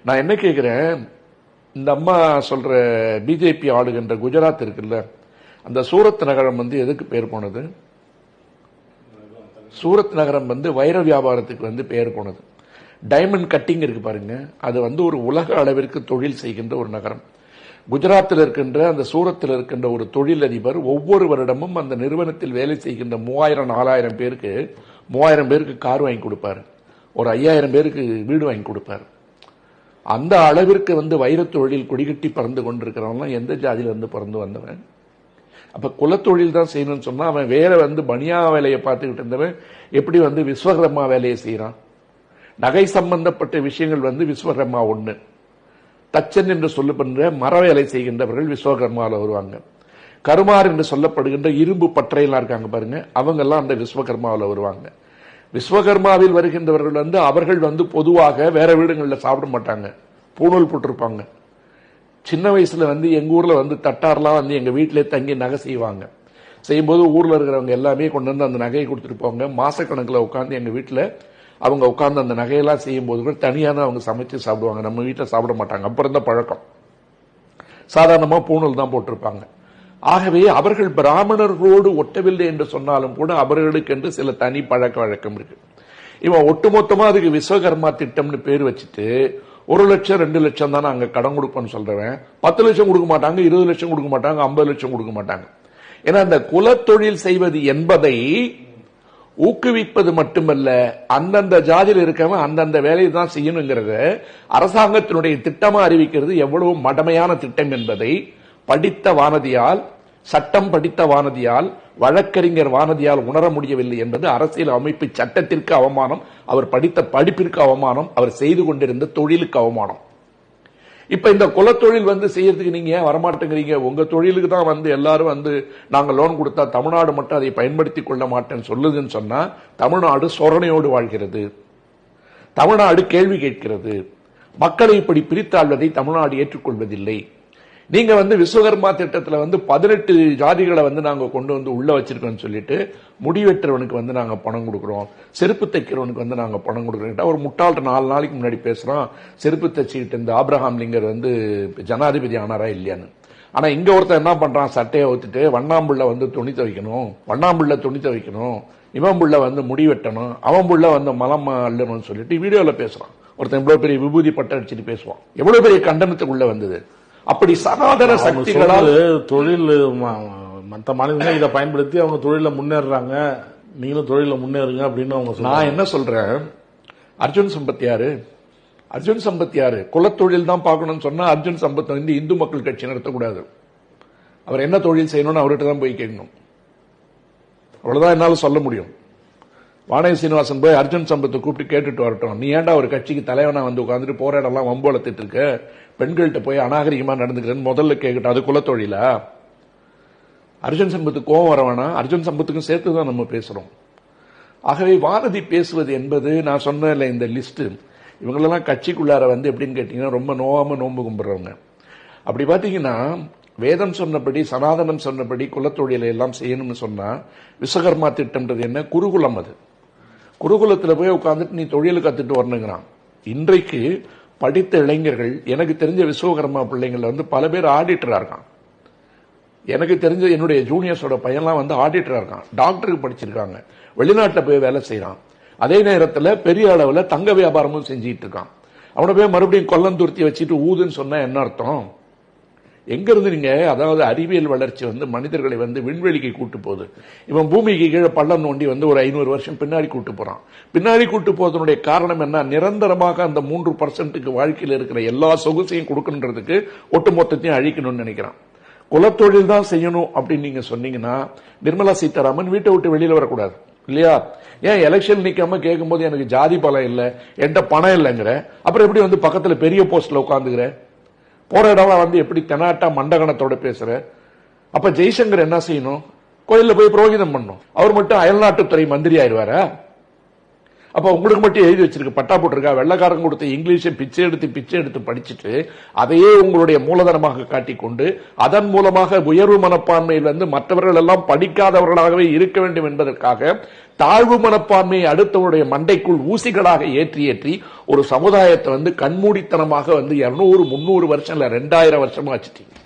நான் என்ன கேட்கிறேன், இந்த அம்மா சொல்ற பிஜேபி ஆளுகின்ற குஜராத் இருக்குல்ல, அந்த சூரத் நகரம் எதுக்கு பேர் போனது? சூரத் நகரம் வைர வியாபாரத்துக்கு பேர் போனது. டைமண்ட் கட்டிங் இருக்கு பாருங்க, அது ஒரு உலக அளவிற்கு தொழில் செய்கின்ற ஒரு நகரம். குஜராத்தில் இருக்கின்ற அந்த சூரத்தில் இருக்கின்ற ஒரு தொழிலதிபர் ஒவ்வொரு வருடமும் அந்த நிறுவனத்தில் வேலை செய்கின்ற 3000-4000 பேருக்கு 3000 பேருக்கு கார் வாங்கி கொடுப்பாரு, ஒரு 5000 பேருக்கு வீடு வாங்கி கொடுப்பாரு. அந்த அளவிற்கு வைர தொழில் கொடிகட்டி பறந்து கொண்டிருக்கிறவன் எந்த ஜாதியிலிருந்து பிறந்து வந்தவன்? அப்ப குலத்தொழில் தான் செய்யணும்னு சொன்னா அவன் வேற பனியா வேலையை பார்த்துக்கிட்டு இருந்தவன் எப்படி விஸ்வகர்மா வேலையை செய்யறான்? நகை சம்பந்தப்பட்ட விஷயங்கள் விஸ்வகர்மா ஒண்ணு. தச்சன் என்று சொல்லப்படுகிற மர வேலை செய்கின்றவர்கள் விஸ்வகர்மாவில் வருவாங்க. கருமார் என்று சொல்லப்படுகின்ற இரும்பு பற்றையெல்லாம் இருக்காங்க பாருங்க, அவங்க எல்லாம் அந்த விஸ்வகர்மாவில் வருவாங்க. விஸ்வகர்மாவில் வருகின்றவர்கள் அவர்கள் பொதுவாக வேற வீடுகளில் சாப்பிட மாட்டாங்க, பூணூல் போட்டிருப்பாங்க. சின்ன வயசுல எங்க ஊர்ல தட்டார்லாம் எங்க வீட்டிலே தங்கி நகை செய்வாங்க. செய்யும்போது ஊர்ல இருக்கிறவங்க எல்லாமே கொண்டு அந்த நகையை கொடுத்துட்டு போவாங்க. மாசக்கணக்கில் உட்காந்து எங்க வீட்டுல அவங்க உட்கார்ந்து அந்த நகையெல்லாம் செய்யும் போது கூட தனியா தான் அவங்க சமைச்சு சாப்பிடுவாங்க, நம்ம வீட்டில் சாப்பிட மாட்டாங்க. அப்புறம் இருந்த பழக்கம் சாதாரணமா பூணூல் தான் போட்டிருப்பாங்க. ஆகவே அவர்கள் பிராமணர்களோடு ஒட்டவில்லை என்று சொன்னாலும் கூட அவர்களுக்கு என்று சில தனி பழக்க வழக்கம் இருக்கு. இவன் ஒட்டுமொத்தமா அதுக்கு விஸ்வகர்மா திட்டம்னு பேர் வச்சுட்டு 1 லட்சம் 2 லட்சம் தானே அங்க கடன் கொடுப்பேன்னு சொல்றவன் 10 லட்சம் கொடுக்க மாட்டாங்க, 20 லட்சம் கொடுக்க மாட்டாங்க, 50 லட்சம் கொடுக்க மாட்டாங்க. ஏன்னா அந்த குலத்தொழில் செய்வது என்பதை ஊக்குவிப்பது மட்டுமல்ல, அந்தந்த ஜாதியில் இருக்கவன் அந்தந்த வேலையை தான் செய்யணுங்கிறத அரசாங்கத்தினுடைய திட்டமா அறிவிக்கிறது எவ்வளவு மடமையான திட்டம் என்பதை படித்த வானதியால், சட்டம் படித்த வானதியால், வழக்கறிஞர் வானதியால் உணர முடியவில்லை என்பது அரசியல் அமைப்பு சட்டத்திற்கு அவமானம், அவர் படித்த படிப்பிற்கு அவமானம், அவர் செய்து கொண்டிருந்த தொழிலுக்கு அவமானம். இப்ப இந்த குலத்தொழில் செய்யறதுக்கு நீங்க ஏன் வரமாட்டேங்கிறீங்க? உங்க தொழிலுக்கு தான் எல்லாரும் நாங்க லோன் கொடுத்தா தமிழ்நாடு மட்டும் அதை பயன்படுத்தி கொள்ள மாட்டேன்னு சொல்லுதுன்னு சொன்னா தமிழ்நாடு சொரணையோடு வாழ்கிறது, தமிழ்நாடு கேள்வி கேட்கிறது. மக்களை இப்படி பிரித்தாள்வதை தமிழ்நாடு ஏற்றுக்கொள்வதில்லை. நீங்க விஸ்வகர்மா திட்டத்துல 18 ஜாதிகளை நாங்க கொண்டு உள்ள வச்சிருக்கோம்னு சொல்லிட்டு முடிவெட்டுறவனுக்கு நாங்க பணம் கொடுக்கிறோம், செருப்பு தைக்கிறவனுக்கு நாங்க பணம் கொடுக்கிறோம். ஒரு முட்டாள் 4 நாளைக்கு முன்னாடி பேசுறோம், செருப்பு தைச்சிக்கிட்டு இந்த ஆப்ரஹாம் லிங்கர் ஜனாதிபதி ஆனாரா இல்லையான்னு. ஆனா இங்க ஒருத்தர் என்ன பண்றான், சட்டையை ஊத்திட்டு வண்ணாம்புள்ள துணி துவைக்கணும், வண்ணாம்புள்ள துணி துவைக்கணும், இவன் புள்ள முடி வெட்டணும், அவன் புள்ள மலம் அள்ளணும்னு சொல்லிட்டு வீடியோல பேசுறான். ஒருத்தன் இவ்வளவு பெரிய விபூதி பட்ட அடிச்சுட்டு பேசுவான். எவ்வளவு பெரிய கண்டனத்துக்குள்ள வந்தது. அப்படி சனாதன சக்திகளால் தொழில் மற்ற மாநிலங்கள் இதை பயன்படுத்தி அவங்க தொழில முன்னேறாங்க, நீங்களும் தொழில முன்னேறுங்க அப்படின்னு அவங்க. நான் என்ன சொல்றேன், அர்ஜுன் சம்பத் யாரு? அர்ஜுன் சம்பத் யாரு? குலத்தொழில் தான் பார்க்கணும்னு சொன்னா அர்ஜுன் சம்பத் இந்து மக்கள் கட்சி நடத்தக்கூடாது. அவர் என்ன தொழில் செய்யணும்னு அவர்கிட்ட தான் போய் கேட்கணும். அவ்வளவுதான் என்னால சொல்ல முடியும். வானதி சீனிவாசன் போய் அர்ஜுன் சம்பத்தை கூப்பிட்டு கேட்டுட்டு வரட்டும், நீ ஏன்டா ஒரு கட்சிக்கு தலைவனா உட்காந்துட்டு போற இடம்லாம் வம்போலத்திட்டு இருக்க, பெண்கள்கிட்ட போய் அநாகரிகமா நடந்துக்கிறேன்னு முதல்ல கேட்கட்டும். அது குலத்தொழிலா? அர்ஜுன் சம்பத்துக்கு கோவம் வரவேனா? அர்ஜுன் சம்பத்துக்கும் சேர்த்துதான் நம்ம பேசுறோம். ஆகவே வானதி பேசுவது என்பது நான் சொன்ன இந்த லிஸ்ட், இவங்களெல்லாம் கட்சிக்குள்ளார எப்படின்னு கேட்டீங்கன்னா ரொம்ப நோவாம நோம்பு கும்பிடுறவங்க. அப்படி பாத்தீங்கன்னா வேதம் சொன்னபடி, சனாதனம் சொன்னபடி குலத்தொழிலை எல்லாம் செய்யணும்னு சொன்னா விஸ்வகர்மா திட்டம்ன்றது என்ன? குருகுலம். அது குருகுலத்தில் போய் உட்காந்துட்டு நீ தொழில் கத்துட்டு வரணுங்கிறான். இன்றைக்கு படித்த இளைஞர்கள், எனக்கு தெரிஞ்ச விஸ்வகர்மா பிள்ளைங்கள பல பேர் ஆடிட்டரா இருக்கான். எனக்கு தெரிஞ்ச என்னுடைய ஜூனியர்ஸோட பையன்லாம் ஆடிட்டரா இருக்கான், டாக்டருக்கு படிச்சிருக்காங்க, வெளிநாட்டில் போய் வேலை செய்யறான். அதே நேரத்தில் பெரிய அளவில் தங்க வியாபாரமும் செஞ்சிட்டு இருக்கான். அவனை போய் மறுபடியும் கொல்லந்துருத்தி வச்சுட்டு ஊதுன்னு சொன்னா என்ன அர்த்தம்? எங்க இருந்து நீங்க, அதாவது அறிவியல் வளர்ச்சி மனிதர்களை விண்வெளிக்கு கூட்டு போகுது. இவன் பூமிக்கு கீழே பள்ளம் நோண்டி ஒரு 500 வருஷம் பின்னாடி கூட்டு போறான். பின்னாடி கூட்டு போவதனுடைய காரணம் என்ன? நிரந்தரமாக அந்த 3% வாழ்க்கையில் இருக்கிற எல்லா சொகுசையும் கொடுக்கணுன்றதுக்கு ஒட்டுமொத்தத்தையும் அழிக்கணும்னு நினைக்கிறான். குலத்தொழில் தான் செய்யணும் அப்படின்னு நீங்க சொன்னீங்கன்னா நிர்மலா சீதாராமன் வீட்டை விட்டு வெளியில வரக்கூடாது இல்லையா? ஏன் எலெக்ஷன் நிக்காம கேட்கும் போது எனக்கு ஜாதி பலம் இல்ல, என்கிட்ட பணம் இல்லைங்கிற, அப்புறம் எப்படி பக்கத்துல பெரிய போஸ்ட்ல உட்காந்துக்கிற? போற இடம் எப்படி தெனாட்டா மண்டகணத்தோட பேசுற? அப்ப ஜெய்சங்கர் என்ன செய்யணும்? கோயில்ல போய் புரோகிதம் பண்ணும். அவர் மட்டும் அயல்நாட்டுத்துறை மந்திரி ஆயிடுவாரா? அப்ப உங்களுக்கு மட்டும் எழுதி வச்சிருக்கு, பட்டா போட்டிருக்கா, வெள்ளக்காரங்க கொடுத்த இங்கிலீஷை பிச்சை எடுத்து படிச்சுட்டு அதையே உங்களுடைய மூலதனமாக காட்டிக்கொண்டு அதன் மூலமாக உயர்வு மனப்பான்மையில் வந்து மற்றவர்கள் எல்லாம் படிக்காதவர்களாகவே இருக்க வேண்டும் என்பதற்காக தாழ்வு மனப்பான்மையை அடுத்தவருடைய மண்டைக்குள் ஊசிகளாக ஏற்றி ஒரு சமுதாயத்தை வந்து கண்மூடித்தனமாக வந்து 200 300 வருஷம் இல்ல 2000 வருஷமா வச்சுட்டீங்க.